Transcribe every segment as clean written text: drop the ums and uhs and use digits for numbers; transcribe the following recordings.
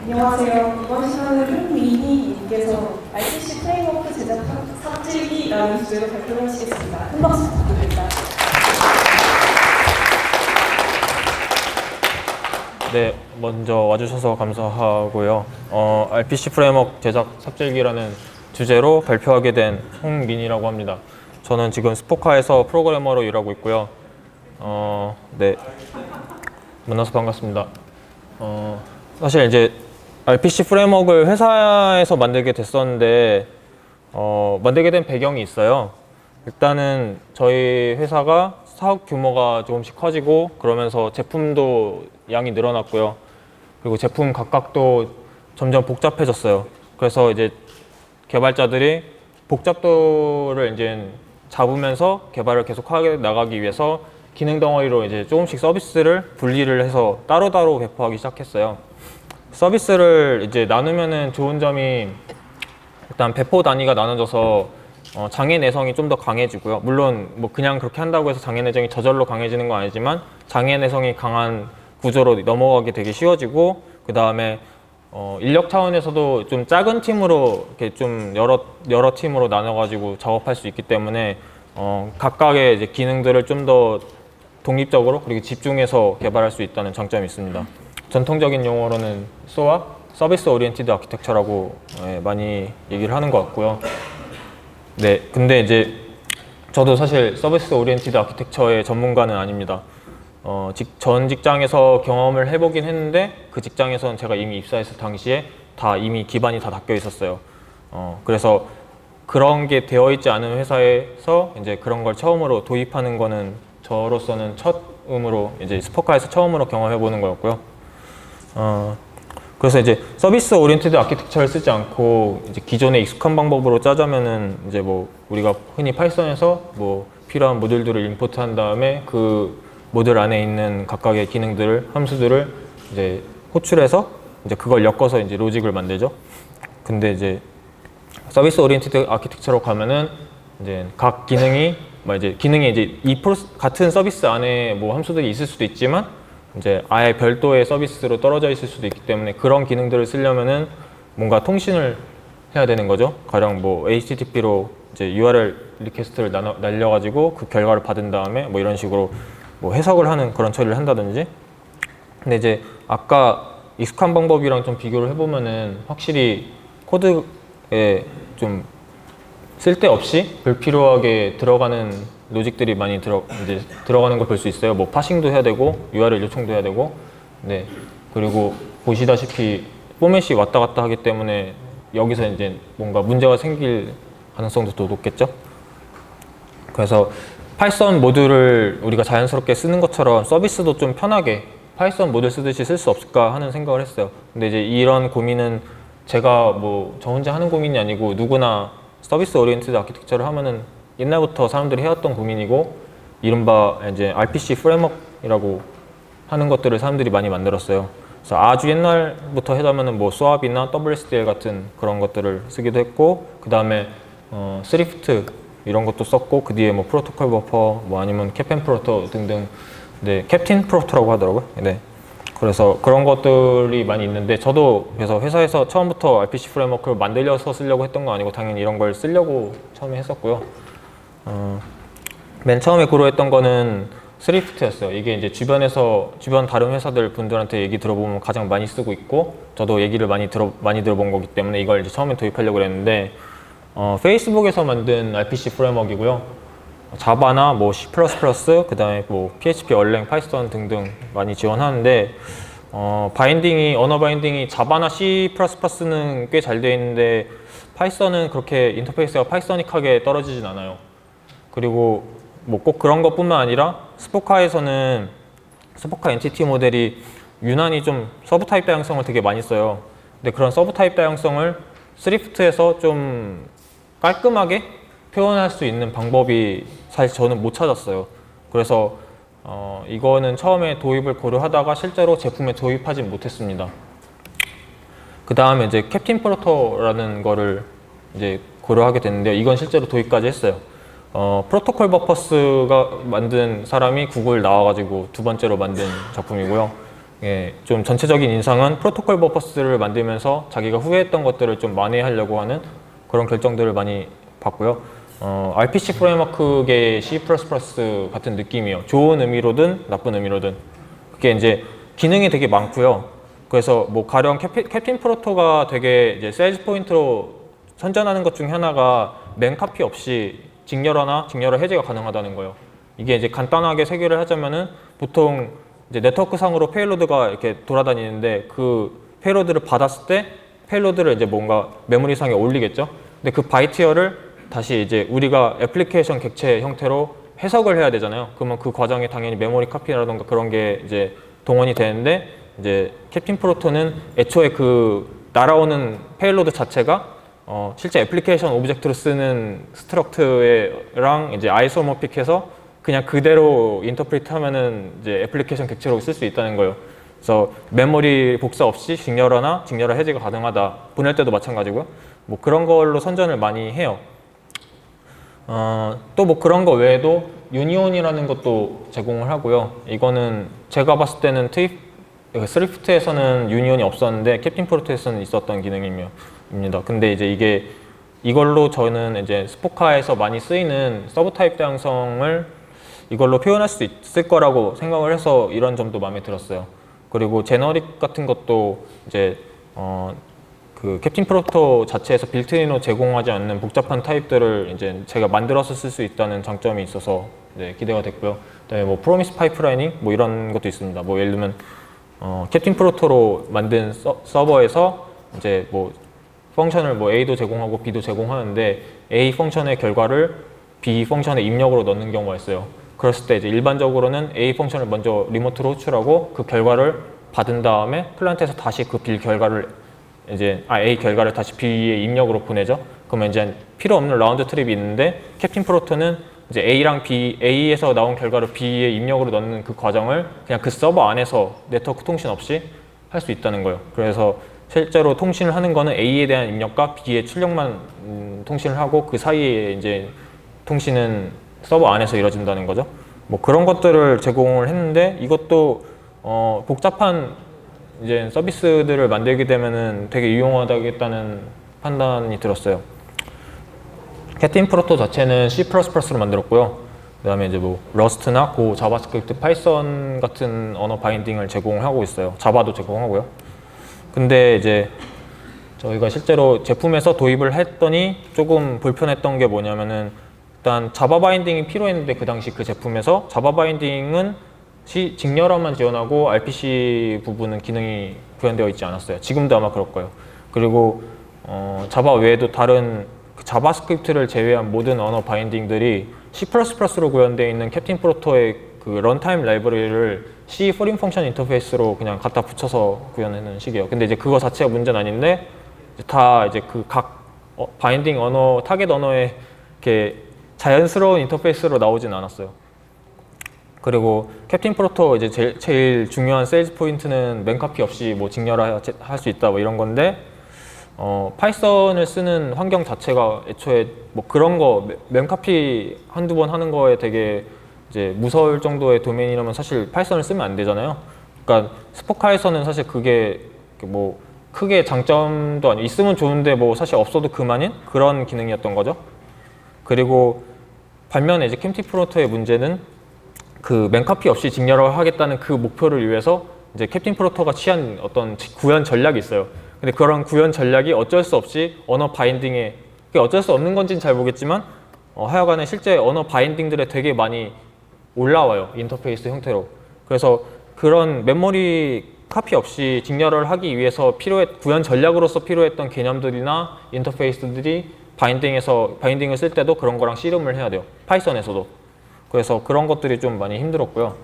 안녕하세요. 이번 시간에는 미니님께서 RPC 프레임워크 제작 삽질기라는 주제로 발표를 하시겠습니다. 큰 박수 부탁드립니다. 네, 먼저 와주셔서 감사하고요. RPC 프레임워크 제작 삽질기라는 주제로 발표하게 된 홍민이라고 합니다. 저는 지금 스포카에서 프로그래머로 일하고 있고요. 네, 만나서 반갑습니다. 사실 이제 RPC 프레임워크를 회사에서 만들게 됐었는데 만들게 된 배경이 있어요. 일단은 저희 회사가 사업 규모가 조금씩 커지고 그러면서 제품도 양이 늘어났고요. 그리고 제품 각각도 점점 복잡해졌어요. 그래서 이제 개발자들이 복잡도를 이제 잡으면서 개발을 계속 하게 나가기 위해서 기능 덩어리로 이제 조금씩 서비스를 분리를 해서 따로따로 배포하기 시작했어요. 서비스를 이제 나누면은 좋은 점이 일단 배포 단위가 나눠져서 장애 내성이 좀 더 강해지고요. 물론 뭐 그냥 그렇게 한다고 해서 장애 내성이 저절로 강해지는 건 아니지만 장애 내성이 강한 구조로 넘어가기 되게 쉬워지고, 그 다음에 인력 차원에서도 좀 작은 팀으로 이렇게 좀 여러 팀으로 나눠가지고 작업할 수 있기 때문에 각각의 이제 기능들을 좀 더 독립적으로 그리고 집중해서 개발할 수 있다는 장점이 있습니다. 전통적인 용어로는 SOA, 서비스 오리엔티드 아키텍처라고 많이 얘기를 하는 것 같고요. 네, 근데 이제 저도 사실 서비스 오리엔티드 아키텍처의 전문가는 아닙니다. 전 직장에서 경험을 해보긴 했는데 그 직장에서는 제가 이미 입사했을 당시에 다 이미 기반이 다 닦여 있었어요. 그래서 그런 게 되어 있지 않은 회사에서 이제 그런 걸 처음으로 도입하는 거는 저로서는 처음으로 이제 스포카에서 처음으로 경험해 보는 거였고요. 그래서 이제 서비스 오리엔티드 아키텍처를 쓰지 않고 이제 기존의 익숙한 방법으로 짜자면은 이제 뭐 우리가 흔히 파이썬에서 뭐 필요한 모듈들을 임포트한 다음에 그 모듈 안에 있는 각각의 기능들을 함수들을 이제 호출해서 이제 그걸 엮어서 이제 로직을 만들죠. 근데 이제 서비스 오리엔티드 아키텍처로 가면은 이제 각 기능이 이제 같은 서비스 안에 뭐 함수들이 있을 수도 있지만 이제 아예 별도의 서비스로 떨어져 있을 수도 있기 때문에 그런 기능들을 쓰려면은 뭔가 통신을 해야 되는 거죠. 가령 뭐 HTTP로 이제 URL 리퀘스트를 날려가지고 그 결과를 받은 다음에 뭐 이런 식으로 뭐 해석을 하는 그런 처리를 한다든지. 근데 이제 아까 익숙한 방법이랑 좀 비교를 해보면은 확실히 코드에 좀 쓸데없이 불필요하게 들어가는 로직들이 많이 들어가는 걸 볼 수 있어요. 뭐 파싱도 해야 되고 URL 요청도 해야 되고. 네. 그리고 보시다시피 포맷이 왔다 갔다 하기 때문에 여기서 이제 뭔가 문제가 생길 가능성도 더 높겠죠. 그래서 파이썬 모듈을 우리가 자연스럽게 쓰는 것처럼 서비스도 좀 편하게 파이썬 모듈 쓰듯이 쓸 수 없을까 하는 생각을 했어요. 근데 이제 이런 고민은 제가 뭐 저 혼자 하는 고민이 아니고 누구나 서비스 오리엔티드 아키텍처를 하면은 옛날부터 사람들이 해왔던 고민이고, 이른바 이제 RPC 프레임워크라고 하는 것들을 사람들이 많이 만들었어요. 그래서 아주 옛날부터 하자면은 뭐 수압이나 WSDL 같은 그런 것들을 쓰기도 했고, 그 다음에 스리프트 이런 것도 썼고, 그 뒤에 뭐 프로토콜 버퍼, 뭐 아니면 캡앤 프로토 등등, 네, 캡틴 프로토라고 하더라고요. 네. 그래서 그런 것들이 많이 있는데, 저도 그래서 회사에서 처음부터 RPC 프레임워크를 만들려서 쓰려고 했던 거 아니고 당연히 이런 걸 쓰려고 처음에 했었고요. 맨 처음에 고려했던 거는 스리프트였어요. 이게 이제 주변 다른 회사들 분들한테 얘기 들어보면 가장 많이 쓰고 있고, 저도 얘기를 많이 들어본 거기 때문에 이걸 이제 처음에 도입하려고 했는데, 페이스북에서 만든 RPC 프레임워크이고요. 자바나 뭐 C++, 그 다음에 뭐 PHP, 얼랭, 파이썬 등등 많이 지원하는데, 언어 바인딩이 자바나 C++는 꽤 잘 되어 있는데 파이썬은 그렇게 인터페이스가 파이서닉하게 떨어지진 않아요. 그리고 뭐 꼭 그런 것뿐만 아니라 스포카에서는 스포카 엔티티 모델이 유난히 좀 서브 타입 다양성을 되게 많이 써요. 근데 그런 서브 타입 다양성을 스리프트에서 좀 깔끔하게 표현할 수 있는 방법이 사실 저는 못 찾았어요. 그래서 이거는 처음에 도입을 고려하다가 실제로 제품에 도입하진 못했습니다. 그 다음에 이제 캡틴 프로토라는 거를 이제 고려하게 됐는데요. 이건 실제로 도입까지 했어요. 프로토콜 버퍼스가 만든 사람이 구글 나와가지고 두 번째로 만든 작품이고요. 좀 전체적인 인상은 프로토콜 버퍼스를 만들면서 자기가 후회했던 것들을 좀 만회하려고 하는 그런 결정들을 많이 봤고요. RPC 프레임워크계 C++ 같은 느낌이에요. 좋은 의미로든 나쁜 의미로든. 그게 이제 기능이 되게 많고요. 그래서 뭐 가령 캡틴 프로토가 되게 이제 세일즈 포인트로 선전하는 것 중에 하나가 맨 카피 없이 직렬화나 직렬화 해제가 가능하다는 거예요. 이게 이제 간단하게 설계를 하자면은 보통 이제 네트워크상으로 페일로드가 이렇게 돌아다니는데 그 페일로드를 받았을 때 페일로드를 이제 뭔가 메모리상에 올리겠죠. 근데 그 바이트열을 다시 이제 우리가 애플리케이션 객체 형태로 해석을 해야 되잖아요. 그러면 그 과정에 당연히 메모리 카피라던가 그런 게 이제 동원이 되는데 이제 캡틴 프로토는 애초에 그 날아오는 페일로드 자체가 실제 애플리케이션 오브젝트로 쓰는 스트럭트랑 이제 아이소모픽해서 그냥 그대로 인터프리트 하면은 이제 애플리케이션 객체로 쓸 수 있다는 거예요. 그래서 메모리 복사 없이 직렬화나 직렬화 해제가 가능하다. 보낼 때도 마찬가지고요. 뭐 그런 걸로 선전을 많이 해요. 또 뭐 그런 거 외에도 유니온이라는 것도 제공을 하고요. 이거는 제가 봤을 때는 스리프트에서는 유니온이 없었는데 캡틴 프로토에서는 있었던 기능입니다. 근데 이제 이걸로 저는 이제 스포카에서 많이 쓰이는 서브 타입 다양성을 이걸로 표현할 수 있을 거라고 생각을 해서 이런 점도 마음에 들었어요. 그리고 제너릭 같은 것도 이제 그 캡틴 프로토 자체에서 빌트인으로 제공하지 않는 복잡한 타입들을 이제 제가 만들어서 쓸 수 있다는 장점이 있어서 이제 기대가 됐고요. 그다음에 뭐 프로미스 파이프라이닝 뭐 이런 것도 있습니다. 뭐 예를 들면 캡틴 프로토로 만든 서버에서 이제 뭐 펑션을 뭐 A도 제공하고 B도 제공하는데 A 펑션의 결과를 B 펑션의 입력으로 넣는 경우가 있어요. 그랬을 때 이제 일반적으로는 A 펑션을 먼저 리모트로 호출하고 그 결과를 받은 다음에 클라이언트에서 다시 그 B 결과를 A 결과를 다시 B의 입력으로 보내죠. 그러면 이제 필요 없는 라운드 트립이 있는데 캡틴 프로토는 이제 A랑 B, A에서 나온 결과를 B의 입력으로 넣는 그 과정을 그냥 그 서버 안에서 네트워크 통신 없이 할 수 있다는 거예요. 그래서 실제로 통신을 하는 거는 A에 대한 입력과 B의 출력만 통신을 하고 그 사이에 이제 통신은 서버 안에서 이루어진다는 거죠. 뭐 그런 것들을 제공을 했는데 이것도 복잡한 이제 서비스들을 만들게 되면은 되게 유용하다겠다는 판단이 들었어요. 캡틴 프로토 자체는 C++로 만들었고요. 그다음에 이제 뭐 러스트나 고, 자바스크립트, 파이썬 같은 언어 바인딩을 제공하고 있어요. 자바도 제공하고요. 근데 이제 저희가 실제로 제품에서 도입을 했더니 조금 불편했던 게 뭐냐면은 일단 자바 바인딩이 필요했는데 그 당시 그 제품에서 자바 바인딩은 직렬화만 지원하고 RPC 부분은 기능이 구현되어 있지 않았어요. 지금도 아마 그럴 거예요. 그리고 자바 외에도 다른 자바스크립트를 제외한 모든 언어 바인딩들이 C++로 구현되어 있는 캡틴 프로토의 그 런타임 라이브러리를 C 포린 펑션 인터페이스로 그냥 갖다 붙여서 구현하는 식이에요. 근데 이제 그거 자체가 문제는 아닌데 다 이제 그 각 바인딩 언어 타겟 언어에 이렇게 자연스러운 인터페이스로 나오진 않았어요. 그리고 캡틴 프로토 이제 제일 중요한 세일즈 포인트는 맨카피 없이 뭐 직렬화 할 수 있다 뭐 이런 건데 파이썬을 쓰는 환경 자체가 애초에 뭐 그런 거 맨카피 한두 번 하는 거에 되게 이제 무서울 정도의 도메인이라면 사실 파이썬을 쓰면 안 되잖아요. 그러니까 스포카에서는 사실 그게 뭐 크게 장점도 아니고 있으면 좋은데 뭐 사실 없어도 그만인 그런 기능이었던 거죠. 그리고 반면에 이제 캡틴 프로토의 문제는 그 맨카피 없이 직렬화 하겠다는 그 목표를 위해서 이제 캡틴 프로토가 취한 어떤 구현 전략이 있어요. 근데 그런 구현 전략이 어쩔 수 없이 언어 바인딩에 그게 어쩔 수 없는 건지는 잘 모르겠지만 하여간에 실제 언어 바인딩들에 되게 많이 올라와요. 인터페이스 형태로. 그래서 그런 메모리 카피 없이 직렬화를 하기 위해서 구현 전략으로서 필요했던 개념들이나 인터페이스들이 바인딩을 쓸 때도 그런 거랑 씨름을 해야 돼요. 파이썬에서도. 그래서 그런 것들이 좀 많이 힘들었고요.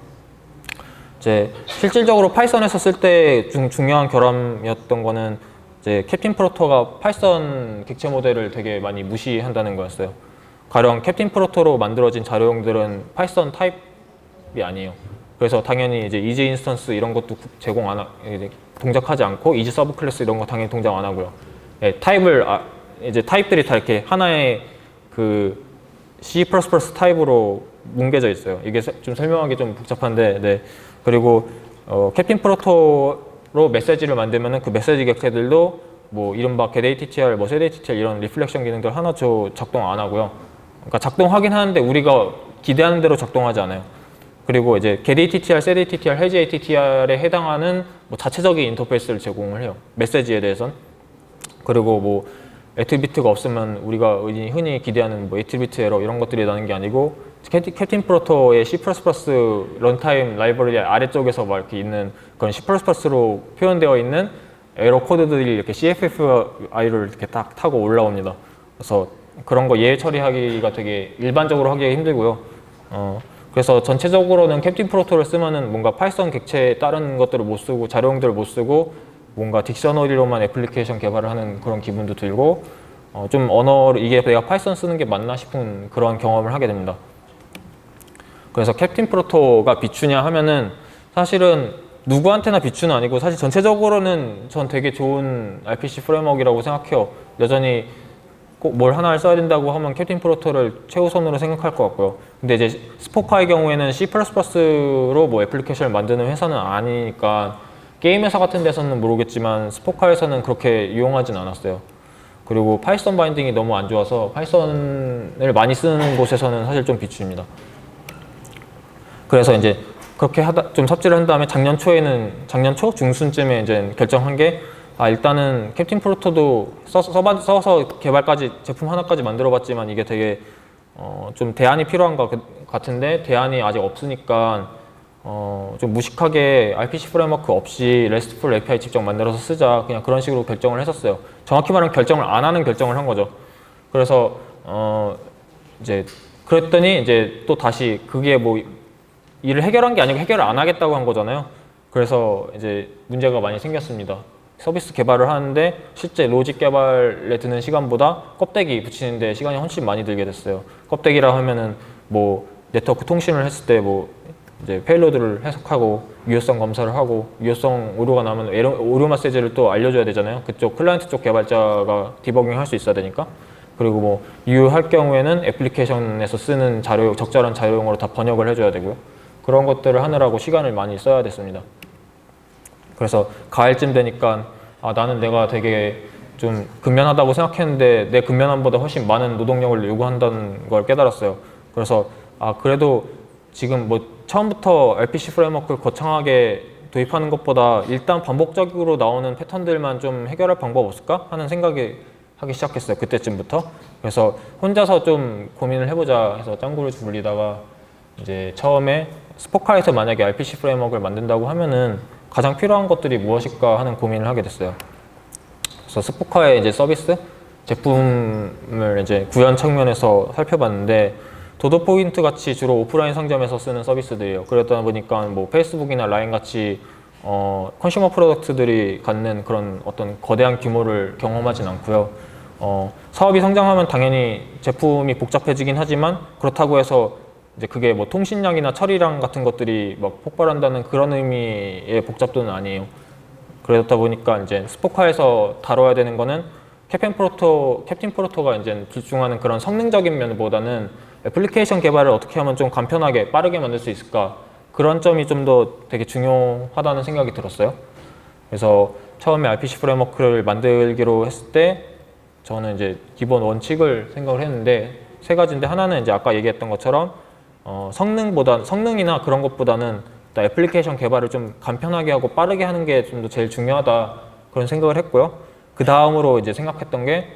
이제 실질적으로 파이썬에서 쓸 때 중요한 결함이었던 거는 이제 캡틴 프로토가 파이썬 객체 모델을 되게 많이 무시한다는 거였어요. 가령 캡틴 프로토로 만들어진 자료형들은 파이썬 타입이 아니에요. 그래서 당연히 이제 이지 인스턴스 이런 것도 동작하지 않고 이지 서브 클래스 이런 거 당연히 동작 안 하고요. 네, 이제 타입들이 다 이렇게 하나의 그 C++ 타입으로 뭉개져 있어요. 이게 좀 설명하기 좀 복잡한데, 네. 그리고 캡틴 프로토로 메시지를 만들면은 그 메시지 객체들도 뭐 이른바 get ATTR, 뭐 set ATTR 이런 리플렉션 기능들 하나도 작동 안 하고요. 그러니까 작동하긴 하는데 우리가 기대하는 대로 작동하지 않아요. 그리고 이제 get ATTR, set ATTR, hedge ATTR에 해당하는 뭐 자체적인 인터페이스를 제공을 해요. 메시지에 대해선. 그리고 뭐 애트리뷰트가 없으면 우리가 흔히 기대하는 뭐 애트리뷰트 에러 이런 것들이 나는 게 아니고 캡틴 프로토의 C++ 런타임 라이브러리 아래쪽에서 막 이렇게 있는 그런 C++로 표현되어 있는 에러 코드들이 이렇게 CFFI를 이렇게 딱 타고 올라옵니다. 그래서 그런 거 예외 처리하기가 되게 일반적으로 하기가 힘들고요. 그래서 전체적으로는 캡틴 프로토를 쓰면은 뭔가 파이썬 객체에 다른 것들을 못 쓰고 자료형들을 못 쓰고 뭔가 딕셔너리로만 애플리케이션 개발을 하는 그런 기분도 들고 좀 언어를 이게 내가 파이썬 쓰는 게 맞나 싶은 그런 경험을 하게 됩니다. 그래서 캡틴 프로토가 비추냐 하면은 사실은 누구한테나 비추는 아니고 사실 전체적으로는 전 되게 좋은 RPC 프레임워크라고 생각해요. 여전히 꼭 뭘 하나를 써야 된다고 하면 캡틴 프로토를 최우선으로 생각할 것 같고요. 근데 이제 스포카의 경우에는 C++로 뭐 애플리케이션을 만드는 회사는 아니니까 게임 회사 같은 데서는 모르겠지만 스포카에서는 그렇게 유용하진 않았어요. 그리고 파이썬 바인딩이 너무 안 좋아서 파이썬을 많이 쓰는 곳에서는 사실 좀 비춥니다. 그래서 이제 그렇게 좀 삽질을 한 다음에 작년 초 중순쯤에 이제 결정한 게 일단은 캡틴 프로토도 써서 개발까지 제품 하나까지 만들어봤지만 이게 되게 좀 대안이 필요한 것 같은데 대안이 아직 없으니까 좀 무식하게 RPC 프레임워크 없이 RESTful API 직접 만들어서 쓰자 그냥 그런 식으로 결정을 했었어요. 정확히 말하면 결정을 안 하는 결정을 한 거죠. 그래서 이제 그랬더니 이제 또 다시 그게 뭐 일을 해결한 게 아니고 해결을 안 하겠다고 한 거잖아요. 그래서 이제 문제가 많이 생겼습니다. 서비스 개발을 하는데 실제 로직 개발에 드는 시간보다 껍데기 붙이는데 시간이 훨씬 많이 들게 됐어요. 껍데기라 하면은 뭐 네트워크 통신을 했을 때 뭐 이제 페일로드를 해석하고 유효성 검사를 하고 유효성 오류가 나면 오류 메시지를 또 알려줘야 되잖아요. 그쪽 클라이언트 쪽 개발자가 디버깅 할 수 있어야 되니까. 그리고 뭐 유효할 경우에는 애플리케이션에서 쓰는 적절한 자료용으로 다 번역을 해줘야 되고요. 그런 것들을 하느라고 시간을 많이 써야 됐습니다. 그래서 가을쯤 되니까 나는 내가 되게 좀 근면하다고 생각했는데 내 근면함보다 훨씬 많은 노동력을 요구한다는 걸 깨달았어요. 그래서 그래도 지금 뭐 처음부터 RPC 프레임워크를 거창하게 도입하는 것보다 일단 반복적으로 나오는 패턴들만 좀 해결할 방법 없을까 하는 생각이 하기 시작했어요. 그때쯤부터. 그래서 혼자서 좀 고민을 해보자 해서 짱구를 굴리다가 이제 처음에 스포카에서 만약에 RPC 프레임워크를 만든다고 하면은 가장 필요한 것들이 무엇일까 하는 고민을 하게 됐어요. 그래서 스포카의 이제 서비스 제품을 이제 구현 측면에서 살펴봤는데 도도포인트 같이 주로 오프라인 상점에서 쓰는 서비스들이에요. 그러다 보니까 뭐 페이스북이나 라인 같이 컨슈머 프로덕트들이 갖는 그런 어떤 거대한 규모를 경험하진 않고요. 사업이 성장하면 당연히 제품이 복잡해지긴 하지만 그렇다고 해서 이제 그게 뭐 통신량이나 처리량 같은 것들이 막 폭발한다는 그런 의미의 복잡도는 아니에요. 그러다 보니까 이제 스포카에서 다뤄야 되는 거는 캡틴 프로토가 이제 집중하는 그런 성능적인 면보다는 애플리케이션 개발을 어떻게 하면 좀 간편하게 빠르게 만들 수 있을까 그런 점이 좀 더 되게 중요하다는 생각이 들었어요. 그래서 처음에 RPC 프레임워크를 만들기로 했을 때 저는 이제 기본 원칙을 생각을 했는데 세 가지인데 하나는 이제 아까 얘기했던 것처럼 성능이나 그런 것보다는 애플리케이션 개발을 좀 간편하게 하고 빠르게 하는 게 좀 더 제일 중요하다 그런 생각을 했고요. 그 다음으로 이제 생각했던 게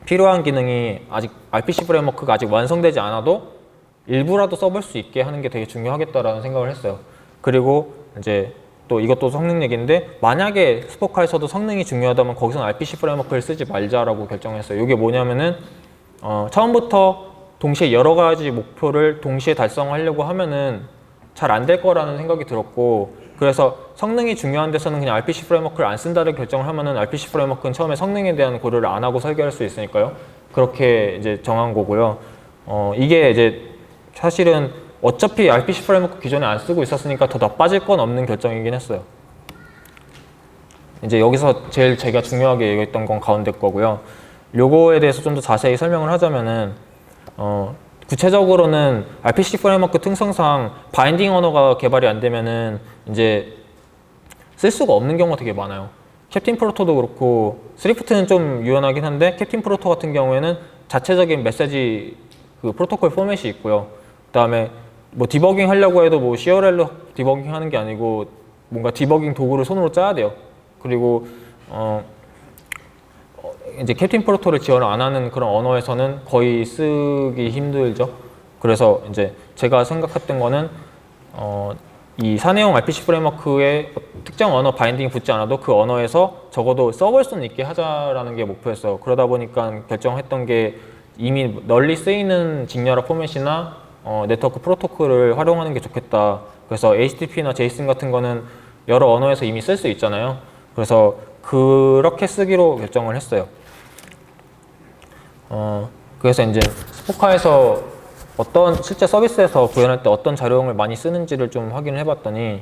필요한 기능이 아직 RPC 프레임워크가 아직 완성되지 않아도 일부라도 써볼 수 있게 하는 게 되게 중요하겠다라는 생각을 했어요. 그리고 이제 또 이것도 성능 얘기인데 만약에 스포카에서도 성능이 중요하다면 거기서는 RPC 프레임워크를 쓰지 말자라고 결정했어요. 이게 뭐냐면은 처음부터 동시에 여러 가지 목표를 동시에 달성하려고 하면은 잘 안 될 거라는 생각이 들었고 그래서 성능이 중요한 데서는 그냥 RPC 프레임워크를 안 쓴다를 결정을 하면은 RPC 프레임워크는 처음에 성능에 대한 고려를 안 하고 설계할 수 있으니까요. 그렇게 이제 정한 거고요. 이게 이제 사실은 어차피 RPC 프레임워크 기존에 안 쓰고 있었으니까 더 나빠질 건 없는 결정이긴 했어요. 이제 여기서 제일 제가 중요하게 얘기했던 건 가운데 거고요. 요거에 대해서 좀 더 자세히 설명을 하자면은 구체적으로는 RPC 프레임워크 특성상 바인딩 언어가 개발이 안 되면은 이제 쓸 수가 없는 경우가 되게 많아요. 캡틴 프로토도 그렇고 스리프트는 좀 유연하긴 한데 캡틴 프로토 같은 경우에는 자체적인 메시지 그 프로토콜 포맷이 있고요. 그다음에 뭐 디버깅 하려고 해도 뭐 CLL로 디버깅 하는 게 아니고 뭔가 디버깅 도구를 손으로 짜야 돼요. 그리고 이제 캡틴 프로토를 지원을 안 하는 그런 언어에서는 거의 쓰기 힘들죠. 그래서 이제 제가 생각했던 거는 이 사내용 RPC 프레임워크에 특정 언어 바인딩이 붙지 않아도 그 언어에서 적어도 써볼 수는 있게 하자라는 게 목표였어요. 그러다 보니까 결정했던 게 이미 널리 쓰이는 직렬화 포맷이나 네트워크 프로토콜을 활용하는 게 좋겠다. 그래서 HTTP나 JSON 같은 거는 여러 언어에서 이미 쓸 수 있잖아요. 그래서 그렇게 쓰기로 결정을 했어요. 그래서 이제 스포카에서 실제 서비스에서 구현할 때 어떤 자료용을 많이 쓰는지를 좀 확인을 해봤더니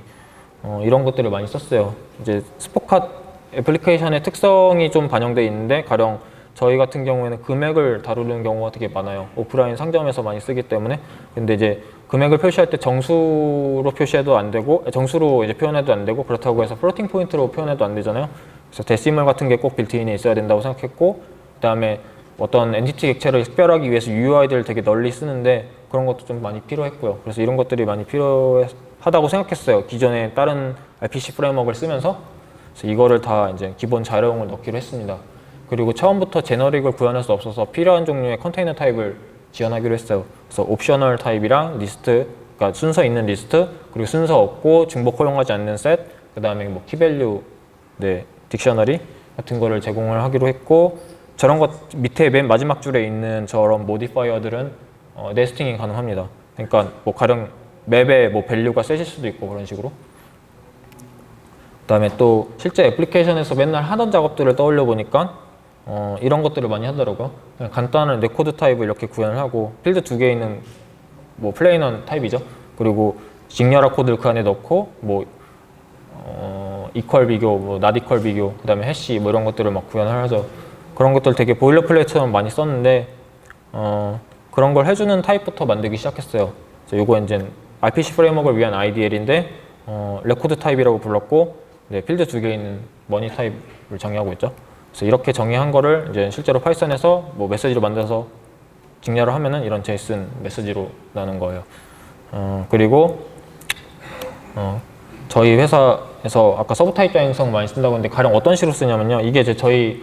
이런 것들을 많이 썼어요. 이제 스포카 애플리케이션의 특성이 좀 반영되어 있는데 가령 저희 같은 경우에는 금액을 다루는 경우가 되게 많아요. 오프라인 상점에서 많이 쓰기 때문에. 근데 이제 금액을 표시할 때 정수로 표시해도 안 되고 정수로 이제 표현해도 안 되고 그렇다고 해서 플로팅 포인트로 표현해도 안 되잖아요. 그래서 데시멀 같은 게 꼭 빌트인에 있어야 된다고 생각했고 그다음에 어떤 엔티티 객체를 식별하기 위해서 UI들을 되게 널리 쓰는데 그런 것도 좀 많이 필요했고요. 그래서 이런 것들이 많이 필요하다고 생각했어요. 기존에 다른 RPC 프레임워크를 쓰면서. 그래서 이거를 다 이제 기본 자료용을 넣기로 했습니다. 그리고 처음부터 제너릭을 구현할 수 없어서 필요한 종류의 컨테이너 타입을 지원하기로 했어요. 그래서 옵셔널 타입이랑 리스트, 그러니까 순서 있는 리스트, 그리고 순서 없고 중복 허용하지 않는 셋, 그 다음에 뭐 키밸류, 딕셔너리 같은 거를 제공을 하기로 했고 저런 것 밑에 맨 마지막 줄에 있는 저런 모디파이어들은 네스팅이 가능합니다. 그러니까 뭐 가령 맵에 뭐 밸류가 셋일 수도 있고 그런 식으로. 그다음에 또 실제 애플리케이션에서 맨날 하던 작업들을 떠올려 보니까 이런 것들을 많이 하더라고요. 그냥 간단한 네코드 타입을 이렇게 구현을 하고 필드 2개 있는 뭐 플레이넌 타입이죠. 그리고 직렬화 코드를 그 안에 넣고 뭐 이퀄 비교, 뭐 not equal 비교, 그다음에 해시 뭐 이런 것들을 막 구현을 하죠. 그런 것들 되게 보일러플레이트처럼 많이 썼는데 그런 걸 해주는 타입부터 만들기 시작했어요. 요거 이제 RPC 프레임워크를 위한 IDL인데 레코드 타입이라고 불렀고 필드 2개 있는 머니 타입을 정의하고 있죠. 그래서 이렇게 정의한 거를 이제 실제로 파이썬에서 뭐 메시지로 만들어서 직렬을 하면은 이런 JSON 메시지로 나는 거예요. 그리고 저희 회사에서 아까 서브 타입 다양성 많이 쓴다고 했는데 가령 어떤 식으로 쓰냐면요. 이게 이제 저희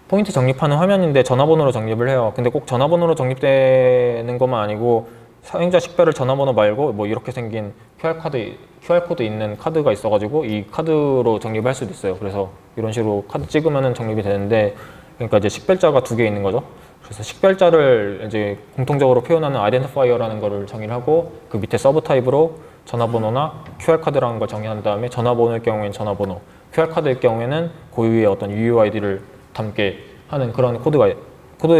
포인트 정립하는 화면인데 전화번호로 정립을 해요. 근데 꼭 전화번호로 정립되는 것만 아니고 사용자 식별을 전화번호 말고 뭐 이렇게 생긴 QR코드 있는 카드가 있어가지고 이 카드로 정립할 수도 있어요. 그래서 이런 식으로 카드 찍으면은 정립이 되는데 그러니까 이제 식별자가 2개 있는 거죠. 그래서 식별자를 이제 공통적으로 표현하는 아이덴티파이어라는 거를 정의를 하고 그 밑에 서브 타입으로 전화번호나 QR카드라는 걸 정의한 다음에 전화번호일 경우에는 전화번호, QR카드일 경우에는 고유의 어떤 UUID를 담게 하는 그런 코드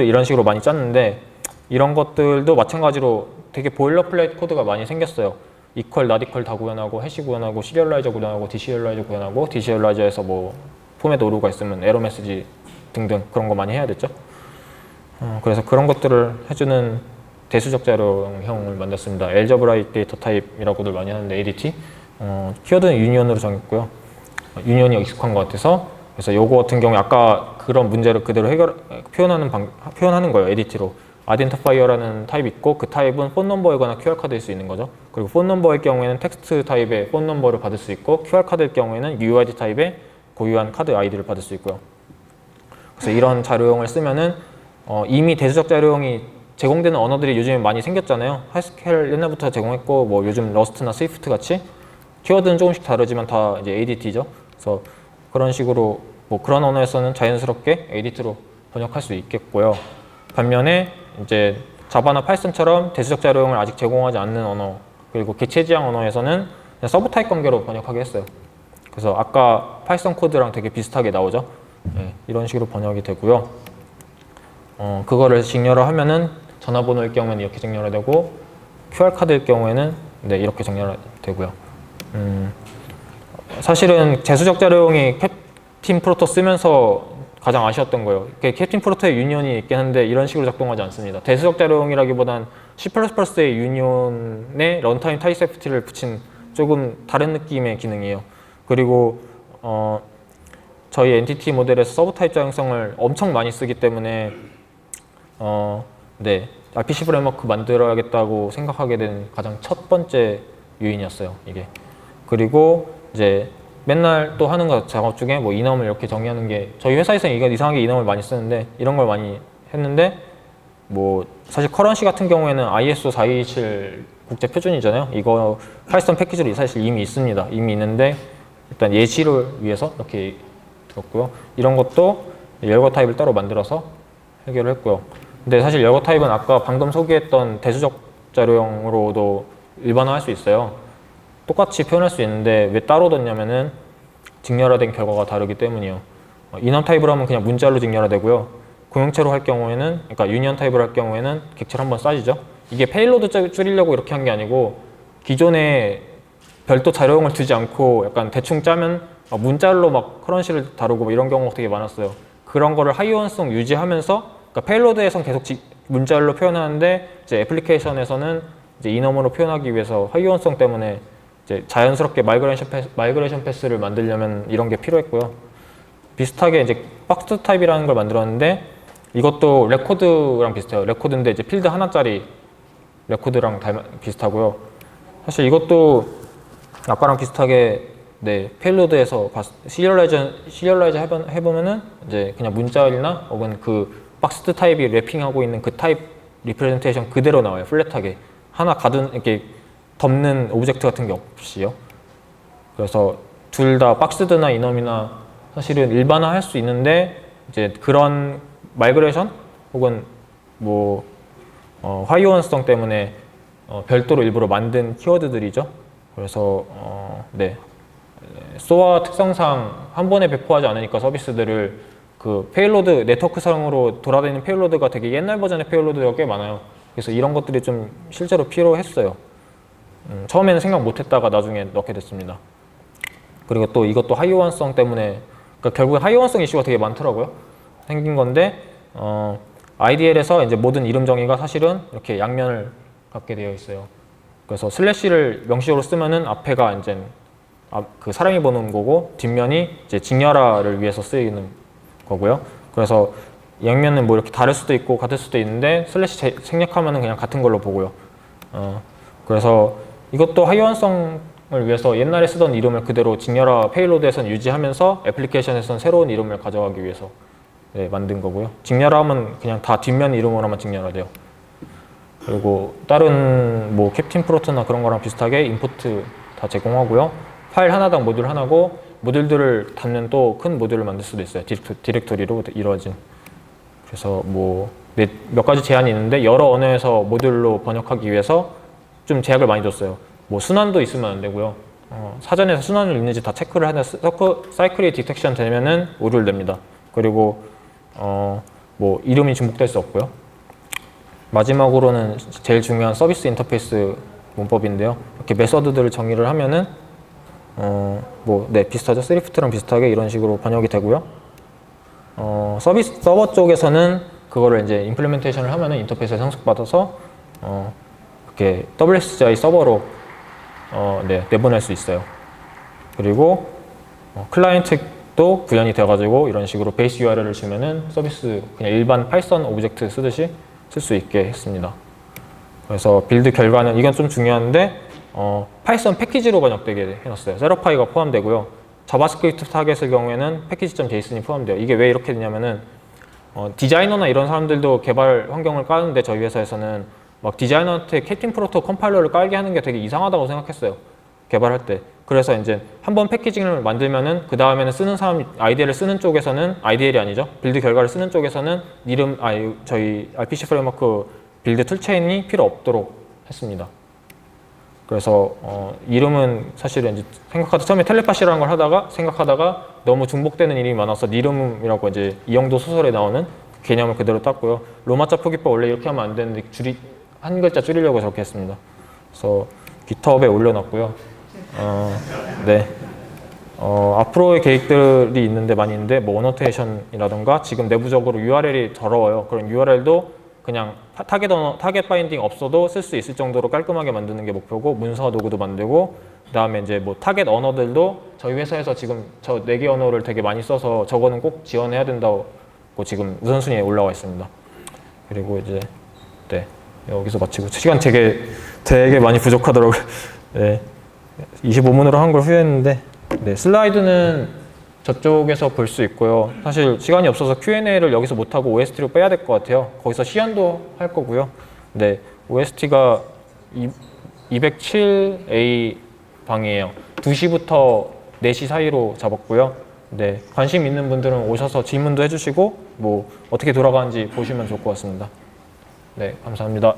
이런 식으로 많이 짰는데 이런 것들도 마찬가지로 되게 보일러플레이트 코드가 많이 생겼어요. 이퀄, not equal 다 구현하고 해시 구현하고 시리얼라이저 구현하고 디시리얼라이저 구현하고 디시리얼라이저에서 뭐 포맷 오류가 있으면 에러 메시지 등등 그런 거 많이 해야 됐죠. 그래서 그런 것들을 해주는 대수적 자료형을 만들었습니다. 엘저브라이트 데이터 타입이라고들 많이 하는데 ADT 키워드는 유니언으로 정했고요. 유니언이 익숙한 것 같아서 그래서 요거 같은 경우에 아까 그런 문제를 그대로 표현하는 거예요. ADT로. 아이덴티파이어라는 타입이 있고 그 타입은 폰 넘버이거나 QR카드일 수 있는 거죠. 그리고 폰 넘버일 경우에는 텍스트 타입의 폰 넘버를 받을 수 있고 QR카드일 경우에는 UID 타입의 고유한 카드 아이디를 받을 수 있고요. 그래서 이런 자료용을 쓰면은 이미 대수적 자료용이 제공되는 언어들이 요즘에 많이 생겼잖아요. 하이스케일 옛날부터 제공했고 뭐 요즘 러스트나 스위프트 같이 키워드는 조금씩 다르지만 다 이제 ADT죠. 그래서 그런 식으로 뭐 그런 언어에서는 자연스럽게 ADT로 번역할 수 있겠고요. 반면에 이제 자바나 파이썬처럼 대수적 자료용을 아직 제공하지 않는 언어 그리고 객체 지향 언어에서는 그냥 서브 타입 관계로 번역하게 했어요. 그래서 아까 파이썬 코드랑 되게 비슷하게 나오죠. 네, 이런 식으로 번역이 되고요. 그거를 직렬화 하면은 전화번호일 경우에는 이렇게 직렬화 되고 QR카드일 경우에는 이렇게 직렬화 되고요. 사실은 재수적 자료용이 캡틴 프로토 쓰면서 가장 아쉬웠던 거예요. 캡틴 프로토의 유니언이 있긴 한데 이런 식으로 작동하지 않습니다. 대수적 자료용이라기보단 C++의 유니온에 런타임 타입세프티를 붙인 조금 다른 느낌의 기능이에요. 그리고 저희 엔티티 모델에서 서브 타입 작용성을 엄청 많이 쓰기 때문에 네, RPC 프레임워크 만들어야겠다고 생각하게 된 가장 첫 번째 요인이었어요, 이게. 그리고 이제 맨날 또 하는 작업 중에 뭐 이넘을 이렇게 정의하는 게 저희 회사에서는 이상하게 이넘을 많이 쓰는데 이런 걸 많이 했는데 뭐 사실 커런시 같은 경우에는 ISO 4227 국제 표준이잖아요. 이거 파이썬 패키지로 사실 이미 있습니다. 이미 있는데 일단 예시를 위해서 이렇게 들었고요. 이런 것도 열거 타입을 따로 만들어서 해결을 했고요. 근데 사실 열거 타입은 아까 방금 소개했던 대수적 자료형으로도 일반화할 수 있어요. 똑같이 표현할 수 있는데 왜 따로 뒀냐면은 직렬화된 결과가 다르기 때문이요. 인원 타입으로 하면 그냥 문자로 직렬화되고요. 공용체로 할 경우에는, 그러니까 유니언 타입으로 할 경우에는 객체를 한번 싸지죠. 이게 페일로드 줄이려고 이렇게 한 게 아니고 기존에 별도 자료형을 두지 않고 약간 대충 짜면 문자로 막 커런시를 다루고 이런 경우가 되게 많았어요. 그런 거를 하이원성 유지하면서 그러니까 페일로드에선 계속 문자로 표현하는데 이제 애플리케이션에서는 이제 이너머로 표현하기 위해서 하이원성 때문에 이제 자연스럽게 마이그레이션 패스를 만들려면 이런 게 필요했고요. 비슷하게 이제 박스 타입이라는 걸 만들었는데 이것도 레코드랑 비슷해요. 레코드인데 이제 필드 하나짜리 레코드랑 비슷하고요. 사실 이것도 아까랑 비슷하게 네, 페일로드에서 시리얼라이즈 해보면은 이제 그냥 문자열이나 혹은 그 박스 타입이 랩핑하고 있는 그 타입 리프레젠테이션 그대로 나와요. 플랫하게. 하나 가둔 이렇게 덮는 오브젝트 같은 게 없이요. 그래서 둘 다 박스드나 이넘이나 사실은 일반화할 수 있는데 이제 그런 마이그레이션 혹은 뭐 하이원성 때문에 별도로 일부러 만든 키워드들이죠. 그래서 네, 소아 특성상 한 번에 배포하지 않으니까 서비스들을 그 페일로드 네트워크상으로 돌아다니는 페일로드가 되게 옛날 버전의 페일로드가 꽤 많아요. 그래서 이런 것들이 좀 실제로 필요했어요. 처음에는 생각 못했다가 나중에 넣게 됐습니다. 그리고 또 이것도 하이원성 때문에 그러니까 결국에 하이원성 이슈가 되게 많더라고요. 생긴 건데 IDL에서 이제 모든 이름 정의가 사실은 이렇게 양면을 갖게 되어 있어요. 그래서 슬래시를 명시적으로 쓰면은 앞에가 이제 그 사람이 보는 거고 뒷면이 이제 직렬화를 위해서 쓰이는 거고요. 그래서 양면은 뭐 이렇게 다를 수도 있고 같을 수도 있는데 슬래시 생략하면은 그냥 같은 걸로 보고요. 그래서 이것도 하이원성을 위해서 옛날에 쓰던 이름을 그대로 직렬화 페일로드에서는 유지하면서 애플리케이션에서는 새로운 이름을 가져가기 위해서 네, 만든 거고요. 직렬화하면 그냥 다 뒷면 이름으로만 직렬화돼요. 그리고 다른 뭐 캡틴 프로트나 그런 거랑 비슷하게 인포트 다 제공하고요. 파일 하나당 모듈 하나고 모듈들을 담는 또 큰 모듈을 만들 수도 있어요. 디렉토리로 이루어진. 그래서 뭐 몇 가지 제한이 있는데 여러 언어에서 모듈로 번역하기 위해서 좀 제약을 많이 줬어요. 뭐 순환도 있으면 안 되고요. 사전에서 순환을 있는지 다 체크를 하는 사이클이 디텍션 되면은 오류를 냅니다. 그리고 뭐 이름이 중복될 수 없고요. 마지막으로는 제일 중요한 서비스 인터페이스 문법인데요. 이렇게 메서드들을 정의를 하면은 뭐 네, 비슷하죠. 스리프트랑 비슷하게 이런 식으로 번역이 되고요. 서비스 서버 쪽에서는 그거를 이제 임플리멘테이션을 하면은 인터페이스에 상속받아서 이렇게 WSGI 서버로 네, 내보낼 수 있어요. 그리고 클라이언트도 구현이 돼가지고 이런 식으로 베이스 URL을 주면은 서비스 그냥 일반 파이썬 오브젝트 쓰듯이 쓸 수 있게 했습니다. 그래서 빌드 결과는 이건 좀 중요한데 파이썬 패키지로 번역되게 해놨어요. 세러파이가 포함되고요. 자바스크립트 타겟의 경우에는 패키지.json이 포함돼요. 이게 왜 이렇게 되냐면은 디자이너나 이런 사람들도 개발 환경을 까는데 저희 회사에서는 막 디자이너한테 캡틴 프로토 컴파일러를 깔게 하는 게 되게 이상하다고 생각했어요. 개발할 때. 그래서 이제 한번 패키징을 만들면은 그 다음에는 쓰는 사람 IDL을 쓰는 쪽에서는 IDL이 아니죠. 빌드 결과를 쓰는 쪽에서는 저희 RPC 프레임워크 빌드 툴체인이 필요 없도록 했습니다. 그래서 이름은 사실은 이제 처음에 텔레파시라는 걸 생각하다가 너무 중복되는 이름이 많아서 니름이라고 이제 이영도 소설에 나오는 개념을 그대로 땄고요. 로마자 표기법 원래 이렇게 하면 안 되는데 한 글자 줄이려고 저렇게 했습니다. 그래서 깃허브에 올려놨고요. 네. 앞으로의 계획들이 많이 있는데 뭐 어노테이션이라던가 지금 내부적으로 URL이 더러워요. 그런 URL도 그냥 타겟 바인딩 없어도 쓸 수 있을 정도로 깔끔하게 만드는 게 목표고 문서 도구도 만들고 그다음에 이제 뭐 타겟 언어들도 저희 회사에서 지금 저 4개 언어를 되게 많이 써서 저거는 꼭 지원해야 된다고 지금 우선순위에 올라와 있습니다. 그리고 이제 네, 여기서 마치고 시간 되게 많이 부족하더라고요. 네, 25분으로 한 걸 후회했는데 네, 슬라이드는 저쪽에서 볼 수 있고요. 사실 시간이 없어서 Q&A를 여기서 못하고 OST로 빼야 될 것 같아요. 거기서 시연도 할 거고요. 네, OST가 207A 방이에요. 2시부터 4시 사이로 잡았고요. 네, 관심 있는 분들은 오셔서 질문도 해주시고 뭐 어떻게 돌아가는지 보시면 좋을 것 같습니다. 네, 감사합니다.